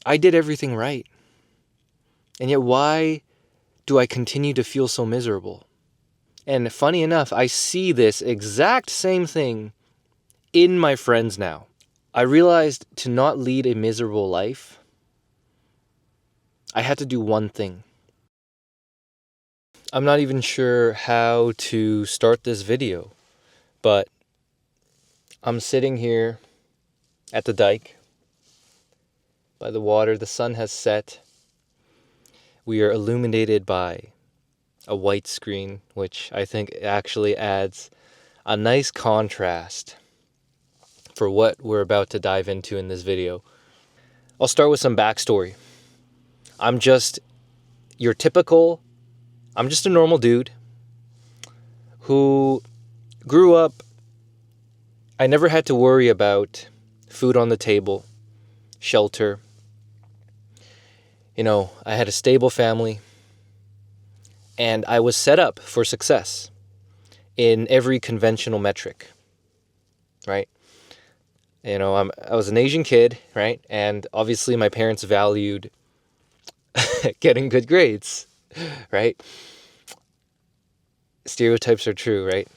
I did everything right. And yet why do I continue to feel so miserable? And funny enough, I see this exact same thing in my friends now. I realized to not lead a miserable life, I had to do one thing. I'm not even sure how to start this video, but I'm sitting here at the dike by the water. The sun has set. We are illuminated by a white screen, which I think actually adds a nice contrast for what we're about to dive into in this video. I'll start with some backstory. I'm just a normal dude who grew up. I never had to worry about food on the table, shelter. I had a stable family, and I was set up for success in every conventional metric, right? I was an Asian kid, right? And obviously my parents valued getting good grades, right? Stereotypes are true, right?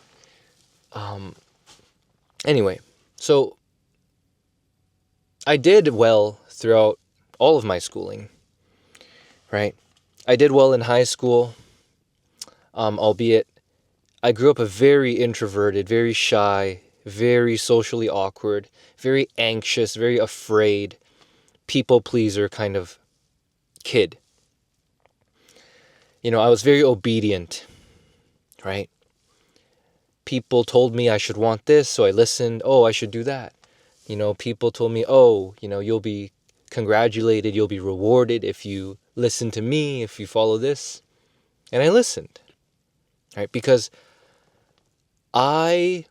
Anyway, so I did well throughout all of my schooling, right? I did well in high school, albeit I grew up a very introverted, very shy, very socially awkward, very anxious, very afraid, people pleaser kind of kid. I was very obedient, right? People told me I should want this, so I listened. Oh, I should do that. People told me, oh, you'll be congratulated, you'll be rewarded if you listen to me, if you follow this. And I listened, right? Because I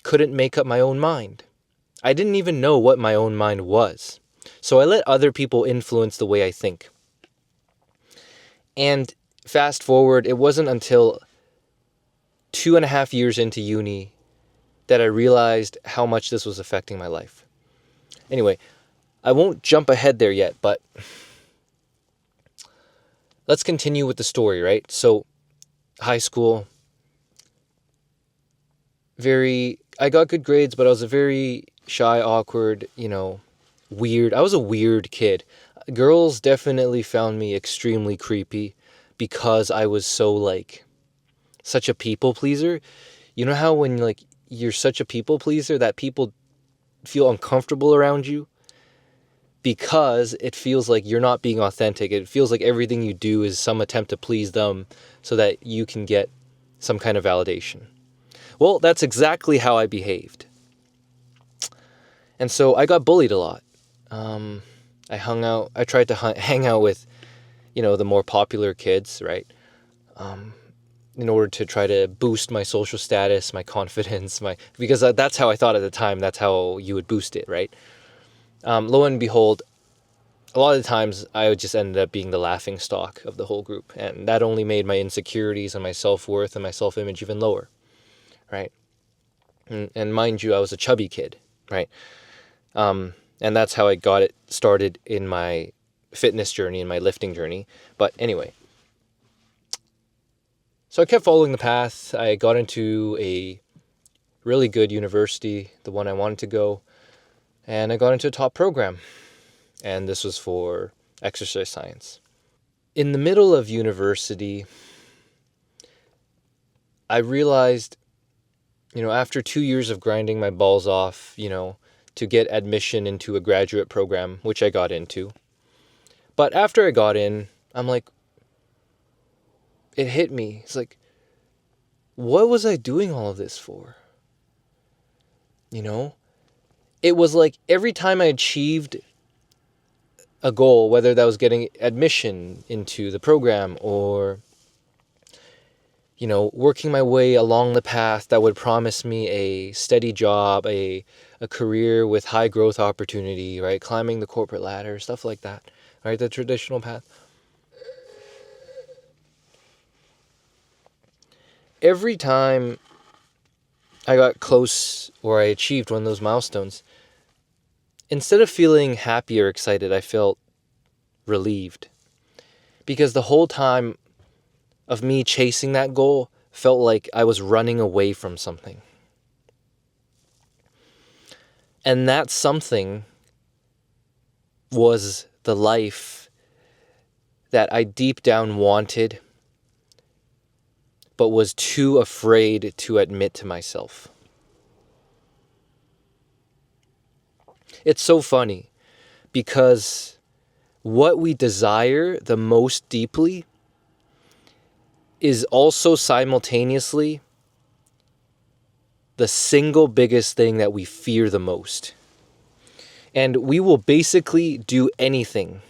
couldn't make up my own mind. I didn't even know what my own mind was. So I let other people influence the way I think. And fast forward, it wasn't until 2.5 years into uni that I realized how much this was affecting my life. Anyway, I won't jump ahead there yet, but let's continue with the story, right? So, high school, I got good grades, but I was a very shy, awkward, weird. I was a weird kid. Girls definitely found me extremely creepy because I was so, such a people pleaser. You know how when, you're such a people pleaser that people feel uncomfortable around you? Because it feels like you're not being authentic. It feels like everything you do is some attempt to please them so that you can get some kind of validation. Well, that's exactly how I behaved. And so I got bullied a lot. I tried to hang out with, the more popular kids, right? In order to try to boost my social status, my confidence, because that's how I thought at the time. That's how you would boost it, right? Lo and behold, a lot of the times I would just end up being the laughing stock of the whole group. And that only made my insecurities and my self-worth and my self-image even lower, right? And mind you, I was a chubby kid, right? And that's how I got it started in my fitness journey, in my lifting journey. But anyway, so I kept following the path. I got into a really good university, the one I wanted to go, and I got into a top program. And this was for exercise science. In the middle of university, I realized, after 2 years of grinding my balls off, to get admission into a graduate program, which I got into. But after I got in, I'm like, it hit me. It's like, what was I doing all of this for? It was like every time I achieved a goal, whether that was getting admission into the program or, working my way along the path that would promise me a steady job, a career with high growth opportunity, right? Climbing the corporate ladder, stuff like that, right? The traditional path. Every time I got close or I achieved one of those milestones, instead of feeling happy or excited, I felt relieved. Because the whole time of me chasing that goal felt like I was running away from something. And that something was the life that I deep down wanted, but was too afraid to admit to myself. It's so funny because what we desire the most deeply is also simultaneously the single biggest thing that we fear the most. And we will basically do anything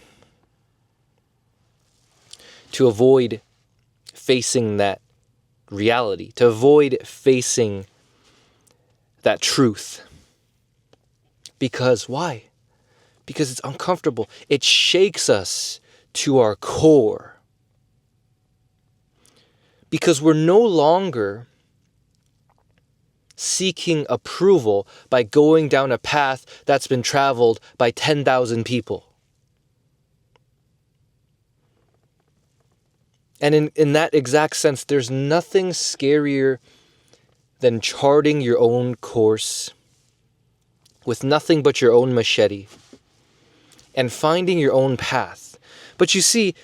to avoid facing that reality, to avoid facing that truth. Because why? Because it's uncomfortable. It shakes us to our core. Because we're no longer seeking approval by going down a path that's been traveled by 10,000 people. And in that exact sense, there's nothing scarier than charting your own course with nothing but your own machete and finding your own path. But you see,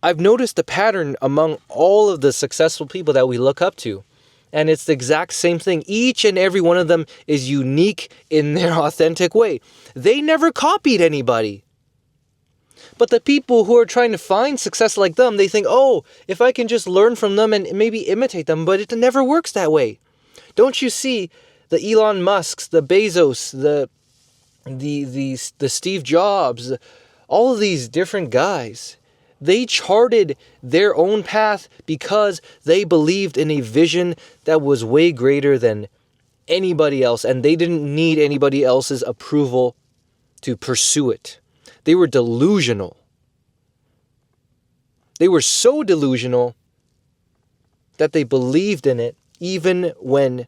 I've noticed a pattern among all of the successful people that we look up to. And it's the exact same thing. Each and every one of them is unique in their authentic way. They never copied anybody. But the people who are trying to find success like them, they think, oh, if I can just learn from them and maybe imitate them, but it never works that way. Don't you see the Elon Musks, the Bezos, the Steve Jobs, all of these different guys? They charted their own path because they believed in a vision that was way greater than anybody else, and they didn't need anybody else's approval to pursue it. They were delusional. They were so delusional that they believed in it even when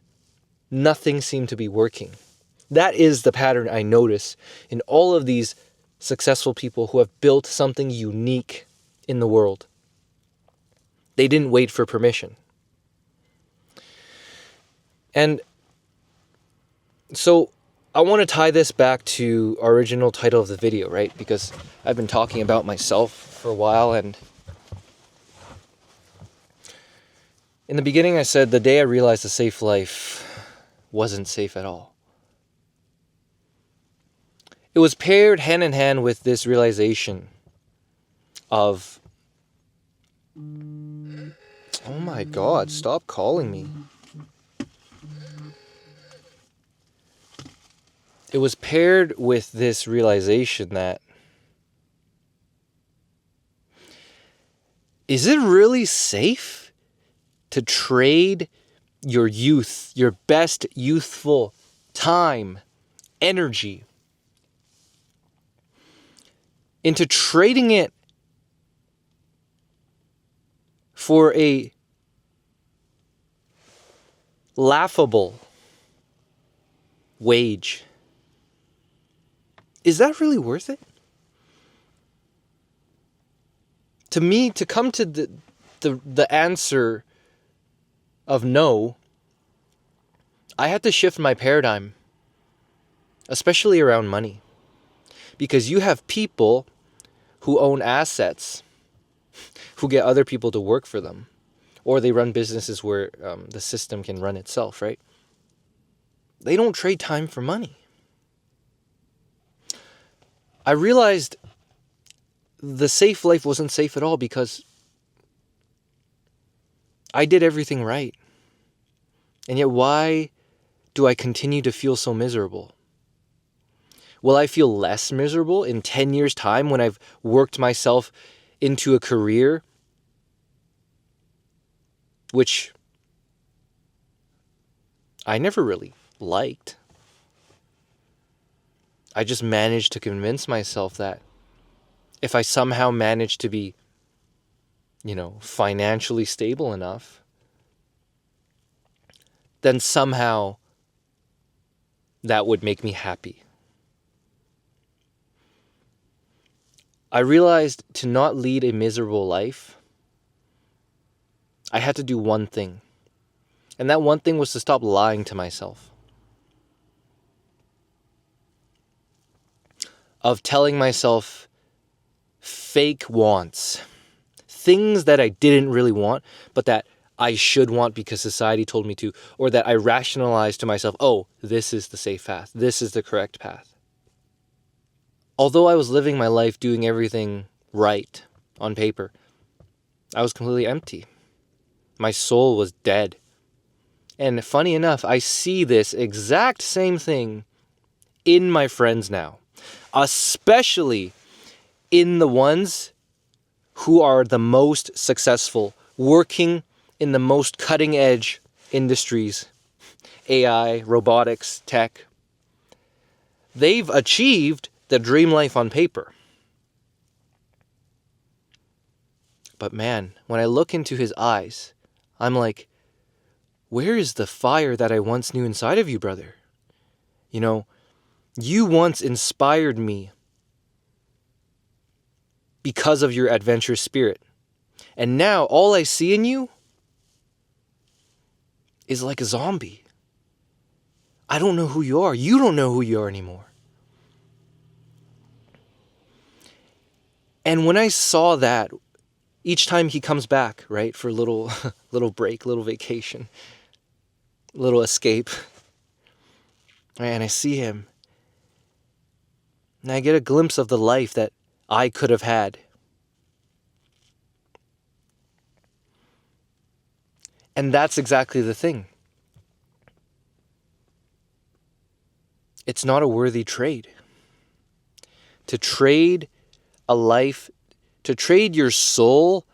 nothing seemed to be working. That is the pattern I notice in all of these successful people who have built something unique in the world. They didn't wait for permission. And so I want to tie this back to our original title of the video, right? Because I've been talking about myself for a while, and in the beginning I said the day I realized a safe life wasn't safe at all. It was paired hand in hand with this realization of, oh my God, stop calling me. It was paired with this realization that, is it really safe to trade your youth, your best youthful time, energy, into trading it for a laughable wage? Is that really worth it? To me, to come to the answer of no, I had to shift my paradigm, especially around money. Because you have people who own assets, who get other people to work for them, or they run businesses where the system can run itself, right? They don't trade time for money. I realized the safe life wasn't safe at all because I did everything right. And yet why do I continue to feel so miserable? Will I feel less miserable in 10 years' time when I've worked myself into a career which I never really liked? I just managed to convince myself that if I somehow managed to be, financially stable enough, then somehow that would make me happy. I realized to not lead a miserable life, I had to do one thing. And that one thing was to stop lying to myself. Of telling myself fake wants. Things that I didn't really want, but that I should want because society told me to, or that I rationalized to myself, oh, this is the safe path. This is the correct path. Although I was living my life doing everything right on paper, I was completely empty. My soul was dead. And funny enough, I see this exact same thing in my friends now, especially in the ones who are the most successful, working in the most cutting edge industries, AI, robotics, tech. They've achieved the dream life on paper. But man, when I look into his eyes, I'm like, where is the fire that I once knew inside of you, brother? You know, you once inspired me because of your adventurous spirit. And now all I see in you is like a zombie. I don't know who you are. You don't know who you are anymore. And when I saw that, each time he comes back, right, for a little break, little vacation, little escape, right, and I see him, and I get a glimpse of the life that I could have had. And that's exactly the thing. It's not a worthy trade. To trade a life, to trade your soul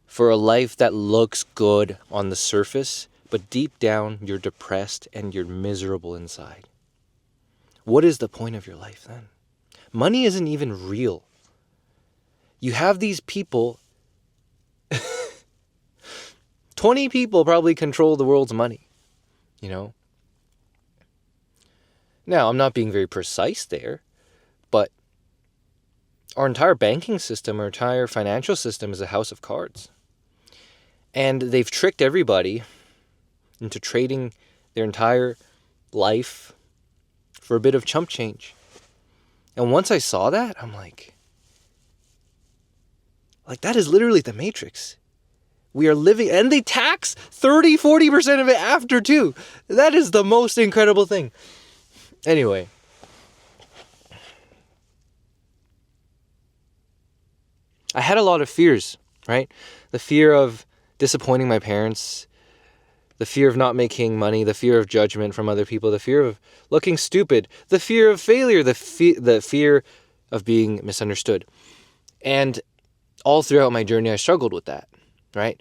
for a life that looks good on the surface, but deep down you're depressed and you're miserable inside. What is the point of your life then? Money isn't even real. You have these people, 20 people probably control the world's money, you know? Now, I'm not being very precise there, but our entire banking system, our entire financial system is a house of cards. And they've tricked everybody into trading their entire life for a bit of chump change. And once I saw that, I'm like, that is literally the Matrix. We are living, and they tax 30-40% of it after too. That is the most incredible thing. Anyway, I had a lot of fears, right? The fear of disappointing my parents, the fear of not making money, the fear of judgment from other people, the fear of looking stupid, the fear of failure, the fear of being misunderstood. And all throughout my journey, I struggled with that, right?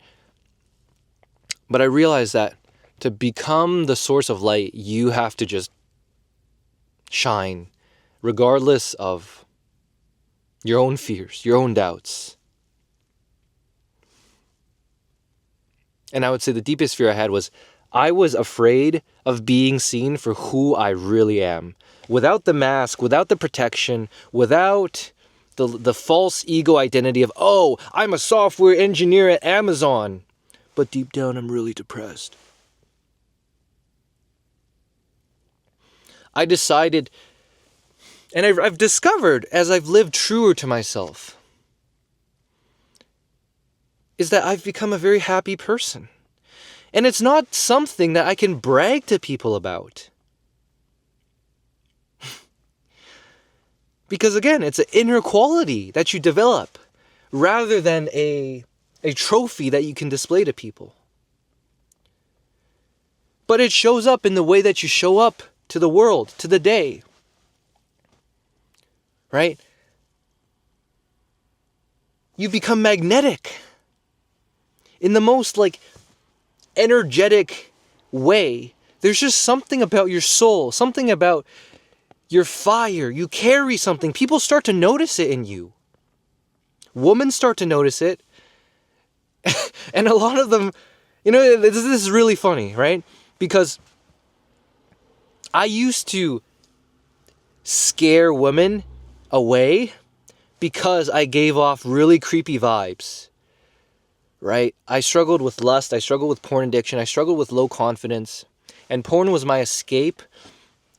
But I realized that to become the source of light, you have to just shine, regardless of your own fears, your own doubts. And I would say the deepest fear I had was I was afraid of being seen for who I really am. Without the mask, without the protection, without the false ego identity of, oh, I'm a software engineer at Amazon. But deep down, I'm really depressed. I decided, and I've discovered as I've lived truer to myself, is that I've become a very happy person. And it's not something that I can brag to people about. Because again, it's an inner quality that you develop rather than a trophy that you can display to people. But it shows up in the way that you show up to the world, to the day. Right? You become magnetic. In the most energetic way. There's just something about your soul, something about your fire. You carry something. People start to notice it in you. Women start to notice it. And a lot of them, this is really funny, right? Because I used to scare women away because I gave off really creepy vibes, right? I struggled with lust, I struggled with porn addiction, I struggled with low confidence, and porn was my escape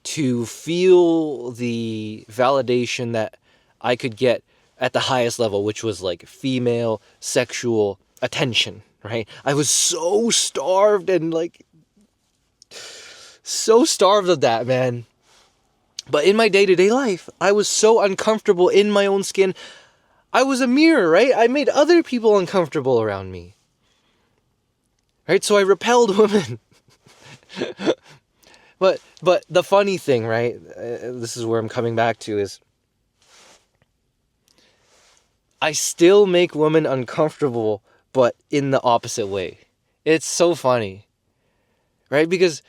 to feel the validation that I could get at the highest level, which was like female sexual attention, right? I was so starved and like so starved of that, man. But in my day-to-day life, I was so uncomfortable in my own skin. I was a mirror, right? I made other people uncomfortable around me. Right? So I repelled women. But the funny thing, right? This is where I'm coming back to is I still make women uncomfortable, but in the opposite way. It's so funny. Right? Because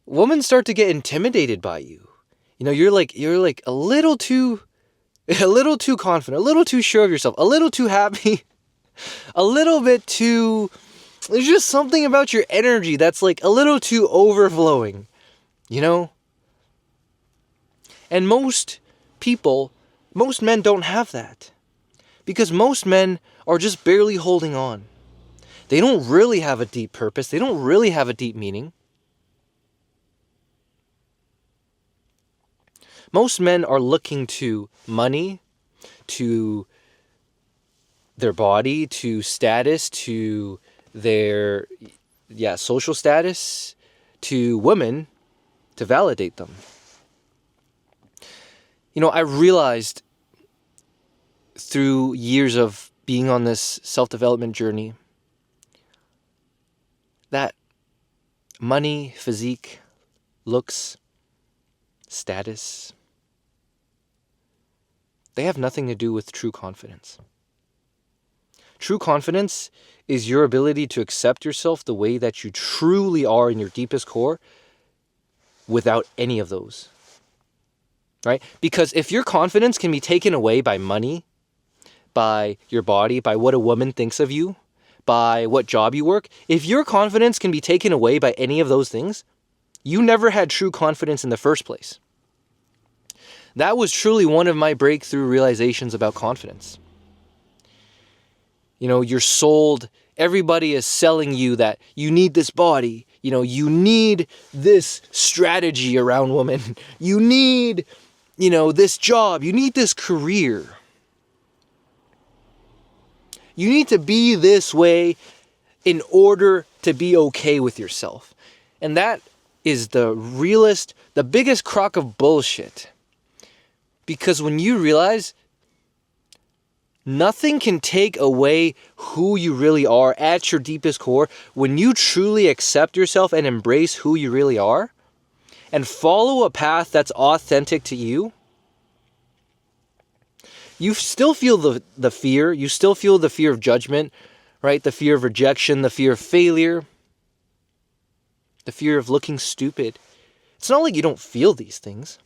women start to get intimidated by you. You know, you're like a little too confident, a little too sure of yourself, a little too happy, a little bit too, there's just something about your energy that's like a little too overflowing, you know? And most men don't have that. Because most men are just barely holding on. They don't really have a deep purpose. They don't really have a deep meaning. Most men are looking to money, to their body, to status, to their social status, to women to validate them. You know, I realized through years of being on this self-development journey that money, physique, looks, status, they have nothing to do with true confidence. True confidence is your ability to accept yourself the way that you truly are in your deepest core without any of those. Right? Because if your confidence can be taken away by money, by your body, by what a woman thinks of you, by what job you work, if your confidence can be taken away by any of those things, you never had true confidence in the first place. That was truly one of my breakthrough realizations about confidence. You know, you're sold, everybody is selling you that you need this body, you know, you need this strategy around women, you need, you know, this job, you need this career. You need to be this way in order to be okay with yourself. And that is the biggest crock of bullshit. Because when you realize nothing can take away who you really are at your deepest core, when you truly accept yourself and embrace who you really are, and follow a path that's authentic to you, you still feel the fear. You still feel the fear of judgment, right? The fear of rejection, the fear of failure, the fear of looking stupid. It's not like you don't feel these things.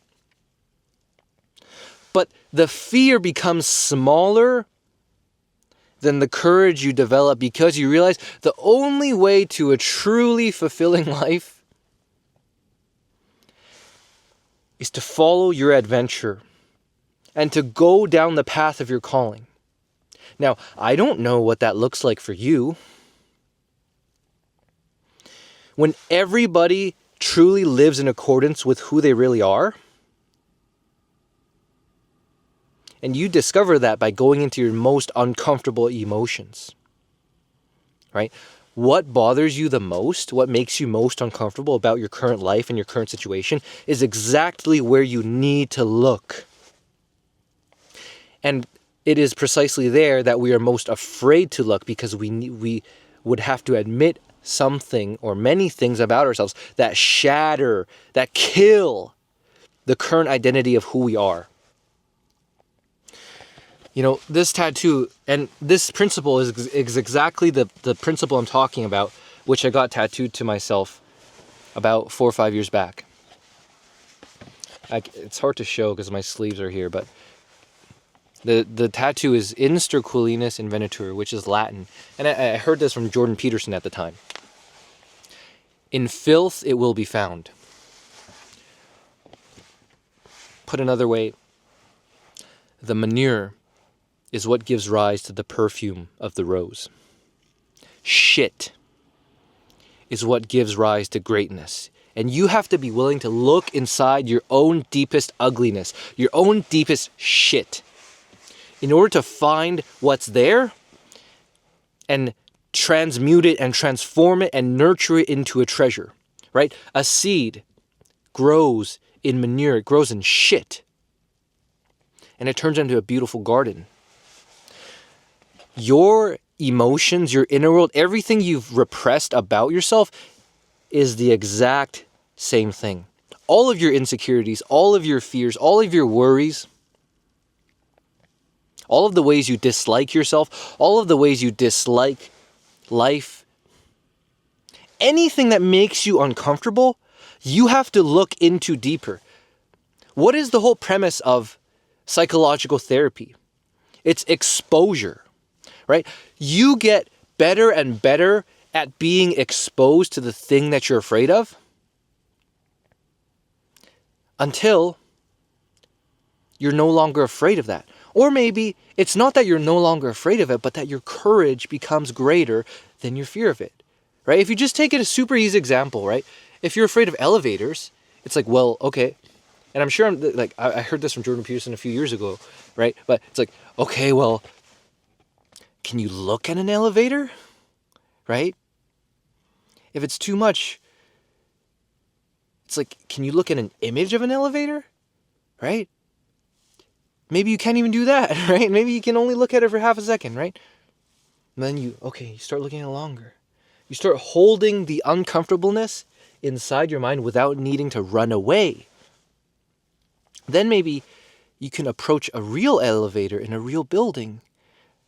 But the fear becomes smaller than the courage you develop because you realize the only way to a truly fulfilling life is to follow your adventure and to go down the path of your calling. Now, I don't know what that looks like for you. When everybody truly lives in accordance with who they really are, and you discover that by going into your most uncomfortable emotions, right? What bothers you the most, what makes you most uncomfortable about your current life and your current situation is exactly where you need to look. And it is precisely there that we are most afraid to look because we would have to admit something or many things about ourselves that shatter, that kill the current identity of who we are. You know, this tattoo and this principle is exactly the principle I'm talking about, which I got tattooed to myself about 4 or 5 years back. It's hard to show because my sleeves are here, but the tattoo is In Sterculinis Invenitur, which is Latin. And I heard this from Jordan Peterson at the time. In filth it will be found. Put another way, the manure is what gives rise to the perfume of the rose. Shit is what gives rise to greatness. And you have to be willing to look inside your own deepest ugliness, your own deepest shit, in order to find what's there and transmute it and transform it and nurture it into a treasure, right? A seed grows in manure, it grows in shit, and it turns into a beautiful garden. Your emotions, your inner world, everything you've repressed about yourself is the exact same thing. All of your insecurities, all of your fears, all of your worries, all of the ways you dislike yourself, all of the ways you dislike life, anything that makes you uncomfortable, you have to look into deeper. What is the whole premise of psychological therapy? It's exposure, right? You get better and better at being exposed to the thing that you're afraid of until you're no longer afraid of that. Or maybe it's not that you're no longer afraid of it, but that your courage becomes greater than your fear of it, right? If you just take it a super easy example, right? If you're afraid of elevators, it's like, well, okay. And I'm sure I heard this from Jordan Peterson a few years ago, right? But it's like, okay, well, can you look at an elevator, right? If it's too much, it's like, can you look at an image of an elevator, right? Maybe you can't even do that, right? Maybe you can only look at it for half a second, right? And then you start looking at it longer. You start holding the uncomfortableness inside your mind without needing to run away. Then maybe you can approach a real elevator in a real building,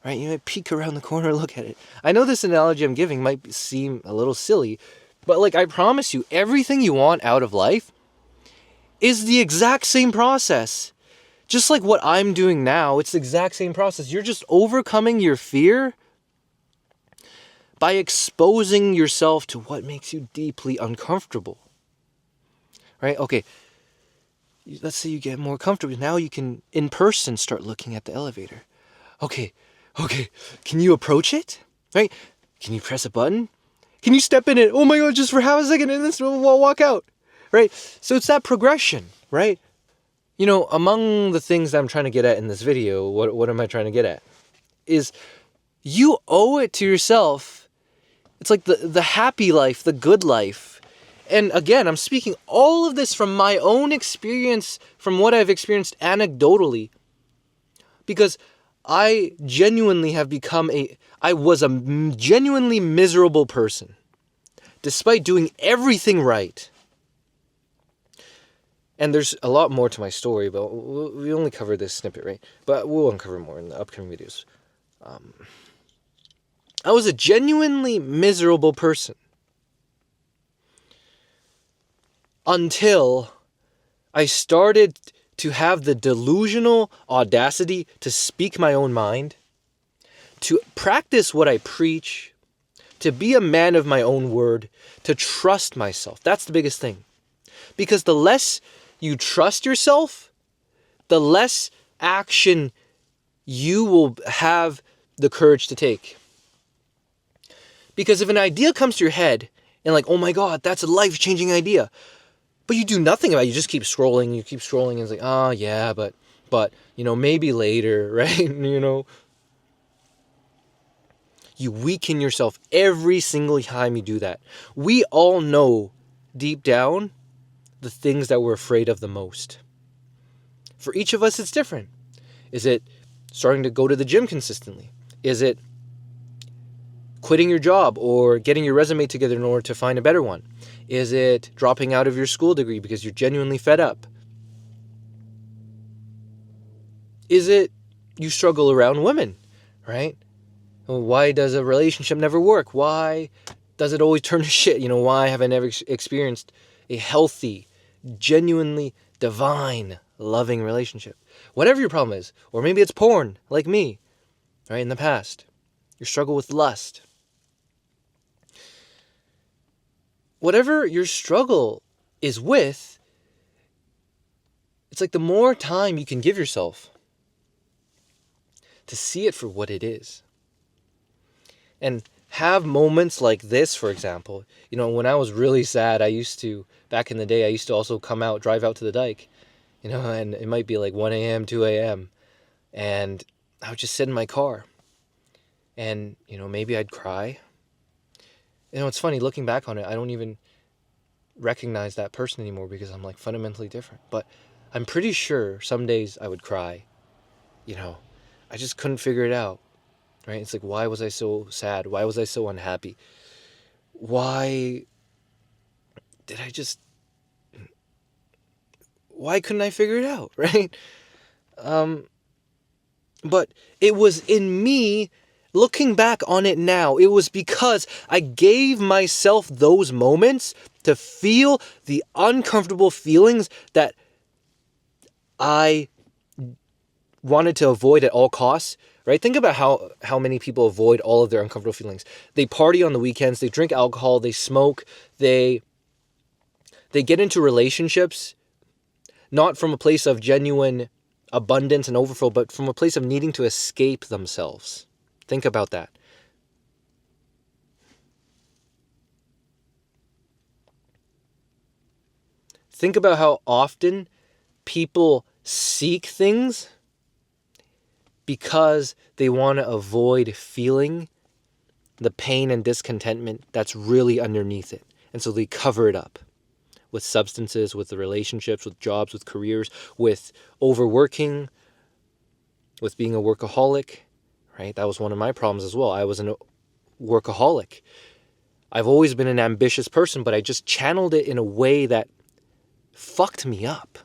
right? You might peek around the corner and look at it. I know this analogy I'm giving might seem a little silly, but I promise you, everything you want out of life is the exact same process. Just like what I'm doing now, it's the exact same process. You're just overcoming your fear by exposing yourself to what makes you deeply uncomfortable, right? Okay, let's say you get more comfortable. Now you can, in person, start looking at the elevator. Okay, can you approach it, right? Can you press a button? Can you step in it? Oh my God, just for half a second and then we'll walk out, right? So it's that progression, right? You know, among the things that I'm trying to get at in this video, what am I trying to get at? Is you owe it to yourself. It's like the happy life, the good life. And again, I'm speaking all of this from my own experience, from what I've experienced anecdotally. Because I genuinely have become I was a genuinely miserable person. Despite doing everything right. And there's a lot more to my story, but we only covered this snippet, right? But we'll uncover more in the upcoming videos. I was a genuinely miserable person. Until I started to have the delusional audacity to speak my own mind, to practice what I preach, to be a man of my own word, to trust myself. That's the biggest thing. Because the less you trust yourself, the less action you will have the courage to take. Because if an idea comes to your head and oh my God, that's a life-changing idea, but you do nothing about it, you just keep scrolling, and it's like, oh yeah, but maybe later, right? You weaken yourself every single time you do that. We all know deep down the things that we're afraid of the most. For each of us, it's different. Is it starting to go to the gym consistently? Is it quitting your job or getting your resume together in order to find a better one? Is it dropping out of your school degree because you're genuinely fed up? Is it you struggle around women, right? Why does a relationship never work? Why does it always turn to shit? Why have I never experienced a healthy, genuinely divine, loving relationship? Whatever your problem is, or maybe it's porn, like me, right, in the past. Your struggle with lust. Whatever your struggle is with, it's like the more time you can give yourself, to see it for what it is. And have moments like this, for example. When I was really sad, back in the day, I used to also drive out to the dike, and it might be like 1 a.m., 2 a.m., and I would just sit in my car, and, maybe I'd cry. It's funny, looking back on it, I don't even recognize that person anymore because I'm like fundamentally different. But I'm pretty sure some days I would cry. I just couldn't figure it out, right? It's like, why was I so sad? Why was I so unhappy? Why couldn't I figure it out, right? But it was in me, looking back on it now, it was because I gave myself those moments to feel the uncomfortable feelings that I wanted to avoid at all costs, right? Think about how many people avoid all of their uncomfortable feelings. They party on the weekends, they drink alcohol, they smoke, they get into relationships, not from a place of genuine abundance and overflow, but from a place of needing to escape themselves. Think about that. Think about how often people seek things because they want to avoid feeling the pain and discontentment that's really underneath it. And so they cover it up with substances, with the relationships, with jobs, with careers, with overworking, with being a workaholic, right? That was one of my problems as well. I was a workaholic. I've always been an ambitious person, but I just channeled it in a way that fucked me up,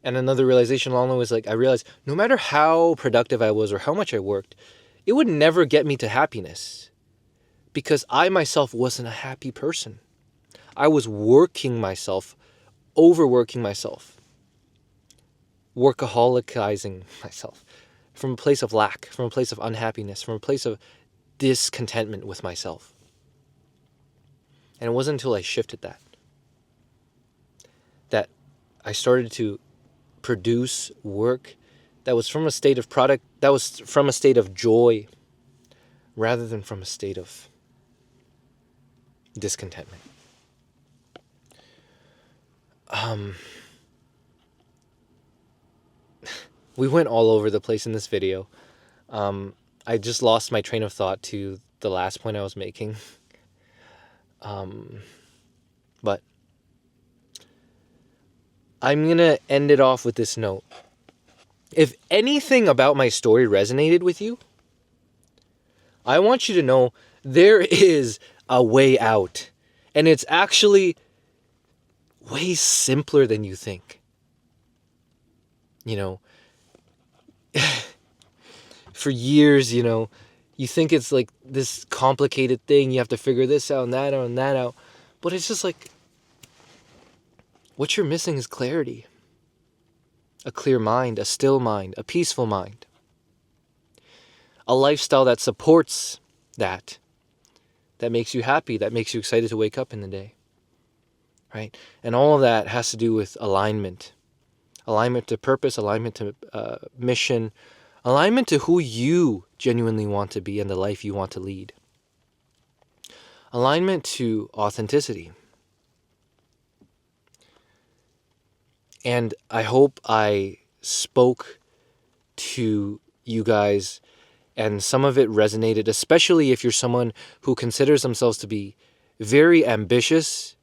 And another realization along the way was I realized no matter how productive I was or how much I worked, it would never get me to happiness because I myself wasn't a happy person. I was working myself, overworking myself, workaholicizing myself from a place of lack, from a place of unhappiness, from a place of discontentment with myself. And it wasn't until I shifted that I started to produce work that was from a state of joy rather than from a state of discontentment. We went all over the place in this video. I just lost my train of thought to the last point I was making. But I'm going to end it off with this note. If anything about my story resonated with you, I want you to know there is a way out. And it's actually way simpler than you think. For years, you think it's like this complicated thing. You have to figure this out and that out and that out. But it's just like, what you're missing is clarity. A clear mind, a still mind, a peaceful mind. A lifestyle that supports that makes you happy, that makes you excited to wake up in the day. Right? And all of that has to do with alignment. Alignment to purpose, alignment to mission, alignment to who you genuinely want to be and the life you want to lead. Alignment to authenticity. And I hope I spoke to you guys and some of it resonated, especially if you're someone who considers themselves to be very ambitious,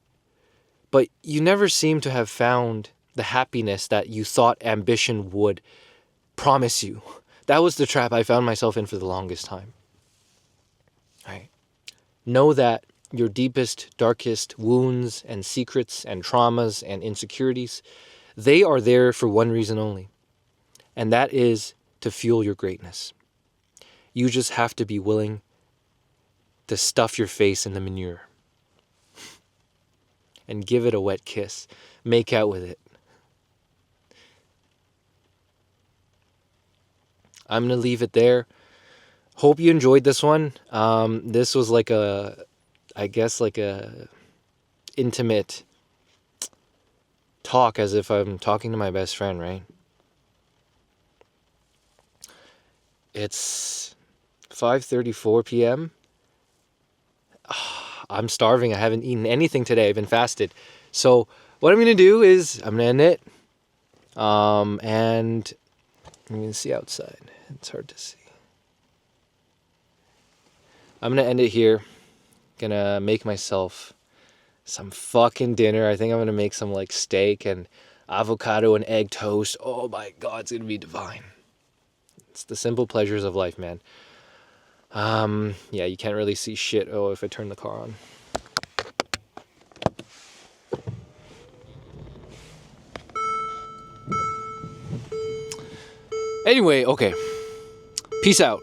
but you never seem to have found the happiness that you thought ambition would promise you. That was the trap I found myself in for the longest time. Right? Know that your deepest, darkest wounds and secrets and traumas and insecurities, they are there for one reason only, and that is to fuel your greatness. You just have to be willing to stuff your face in the manure and give it a wet kiss. Make out with it. I'm going to leave it there. Hope you enjoyed this one. This was like a intimate talk, as if I'm talking to my best friend, right? It's 5:34 p.m. I'm starving. I haven't eaten anything today. I've been fasted. So what I'm gonna do is I'm gonna end it. And I'm gonna see outside. It's hard to see. I'm gonna end it here. Gonna make myself some fucking dinner. I think I'm gonna make some like steak and avocado and egg toast. Oh my god, it's gonna be divine. It's the simple pleasures of life, man. Yeah, you can't really see shit. Oh, if I turn the car on. Anyway, okay. Peace out.